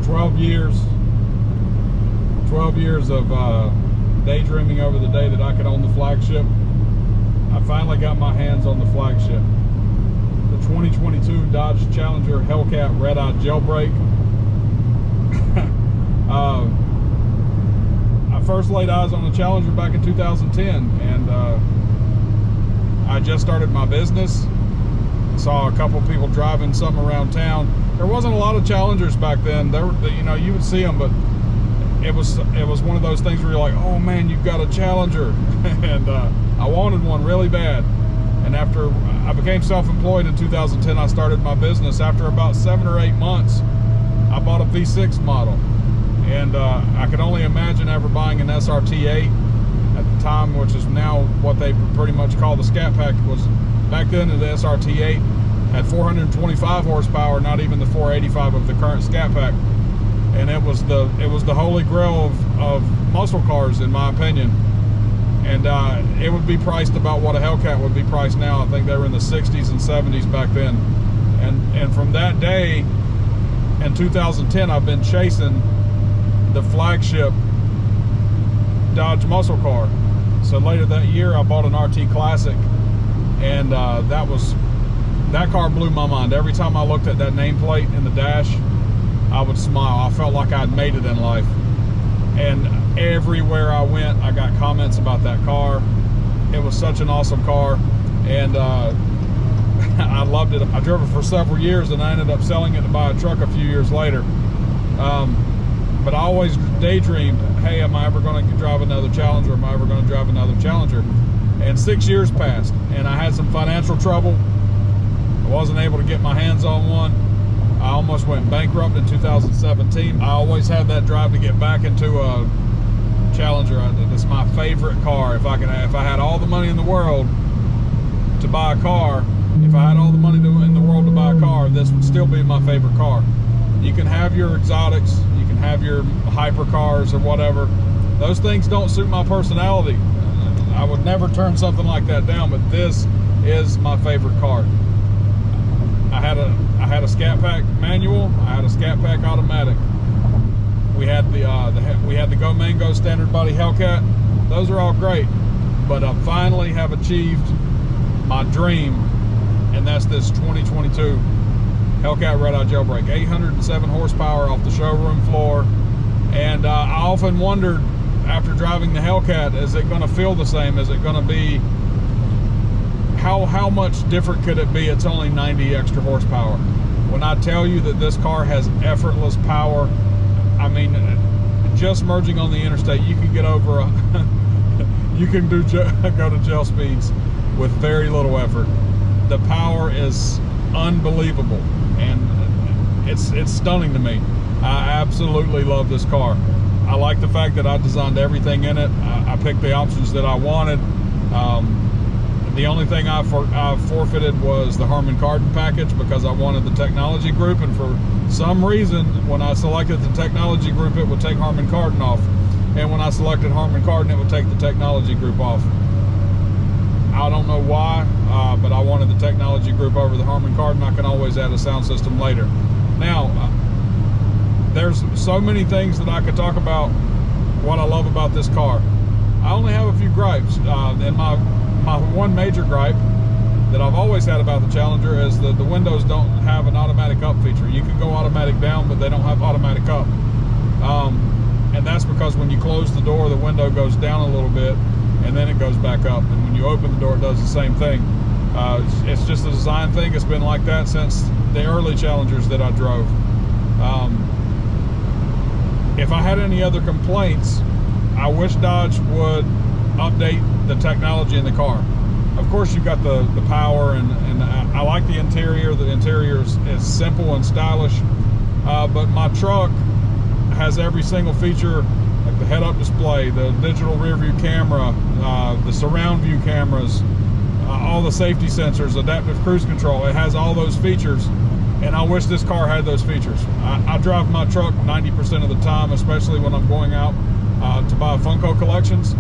12 years of daydreaming over the day that I could own the flagship, I finally got my hands on the flagship. The 2022 Dodge Challenger Hellcat Redeye Jailbreak. I first laid eyes on the Challenger back in 2010, and I just started my business. Saw a couple people driving some around town. There wasn't a lot of Challengers back then. There, you would see them, but it was one of those things where you're like, oh man, you've got a Challenger. And I wanted one really bad. And after I became self-employed in 2010, I started my business. After about 7 or 8 months, I bought a V6 model. And I could only imagine ever buying an SRT8 at the time, which is now what they pretty much call the Scat Pack. Was back then the SRT8 had 425 horsepower, not even the 485 of the current Scat Pack. And it was the holy grail of muscle cars, in my opinion. And it would be priced about what a Hellcat would be priced now. I think they were in the 60s and 70s back then. And from that day in 2010, I've been chasing the flagship Dodge muscle car. So later that year, I bought an RT Classic, and that car blew my mind. Every time I looked at that nameplate in the dash, I would smile. I felt like I'd made it in life. And everywhere I went, I got comments about that car. It was such an awesome car, and I loved it. I drove it for several years, and I ended up selling it to buy a truck a few years later. But I always daydreamed, hey, am I ever going to drive another Challenger? Am I ever going to drive another Challenger? And 6 years passed, and I had some financial trouble. I wasn't able to get my hands on one. I almost went bankrupt in 2017. I always had that drive to get back into a Challenger. It's my favorite car. If I had all the money in the world to buy a car, if I had all the money in the world to buy a car, this would still be my favorite car. You can have your exotics, you can have your hypercars or whatever. Those things don't suit my personality. I would never turn something like that down, but this is my favorite car. I had a Scat Pack manual, I had a Scat Pack automatic. We had the Go Mango standard body Hellcat. Those are all great, but I finally have achieved my dream, and that's this 2022 Hellcat Redeye Jailbreak. 807 horsepower off the showroom floor. And I often wondered, after driving the Hellcat, is it going to feel the same? Is it going to be, how much different could it be? It's only 90 extra horsepower. When I tell you that this car has effortless power, I mean, just merging on the interstate, you can get over you can go to jail speeds with very little effort. The power is unbelievable, and it's stunning to me. I absolutely love this car. I like the fact that I designed everything in it. I picked the options that I wanted. The only thing I forfeited was the Harman Kardon package, because I wanted the technology group, and for some reason when I selected the technology group, it would take Harman Kardon off, and when I selected Harman Kardon, it would take the technology group off. I don't know why, but I wanted the technology group over the Harman Kardon. I can always add a sound system later. Now, there's so many things that I could talk about what I love about this car. I only have a few gripes, and my one major gripe that I've always had about the Challenger is that the windows don't have an automatic up feature. You can go automatic down, but they don't have automatic up. And that's because when you close the door, the window goes down a little bit, and then it goes back up. And when you open the door, it does the same thing. It's just a design thing. It's been like that since the early Challengers that I drove. If I had any other complaints, I wish Dodge would update the technology in the car. Of course, you've got the power, and I like the interior. The interior is simple and stylish, but my truck has every single feature, like the head-up display, the digital rear view camera, the surround view cameras, all the safety sensors, adaptive cruise control. It has all those features, and I wish this car had those features. I drive my truck 90% of the time, especially when I'm going out to buy Funko collections.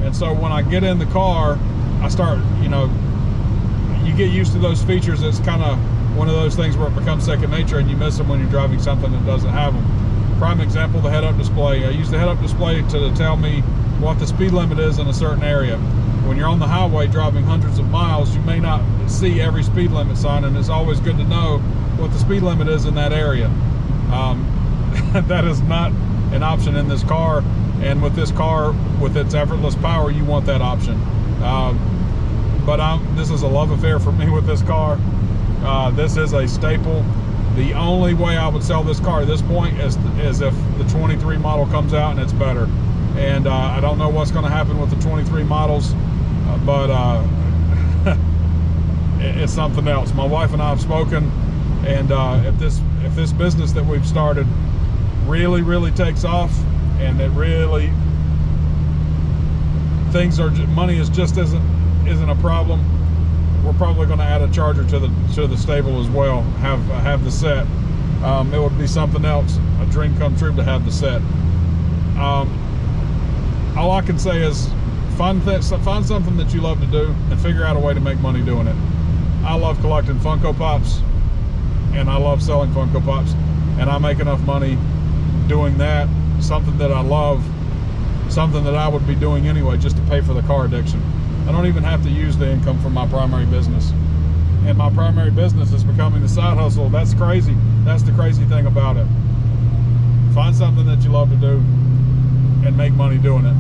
And so when I get in the car, I start, you get used to those features. It's kind of one of those things where it becomes second nature, and you miss them when you're driving something that doesn't have them. Prime example, the head-up display. I use the head-up display to tell me what the speed limit is in a certain area. When you're on the highway driving hundreds of miles, you may not see every speed limit sign, and it's always good to know what the speed limit is in that area. That is not an option in this car, and with this car, with its effortless power, you want that option. But this is a love affair for me with this car. This is a staple. The only way I would sell this car at this point is if the 23 model comes out and it's better. And I don't know what's going to happen with the 23 models, but it's something else. My wife and I have spoken, and if this business that we've started really takes off, and it really money isn't a problem, we're probably going to add a charger to the stable as well. Have the set. It would be something else, a dream come true to have the set. All I can say is find something that you love to do and figure out a way to make money doing it. I love collecting Funko Pops, and I love selling Funko Pops, and I make enough money doing that, something that I love, something that I would be doing anyway just to pay for the car addiction. I don't even have to use the income from my primary business. And my primary business is becoming the side hustle. That's crazy. That's the crazy thing about it. Find something that you love to do and make money doing it.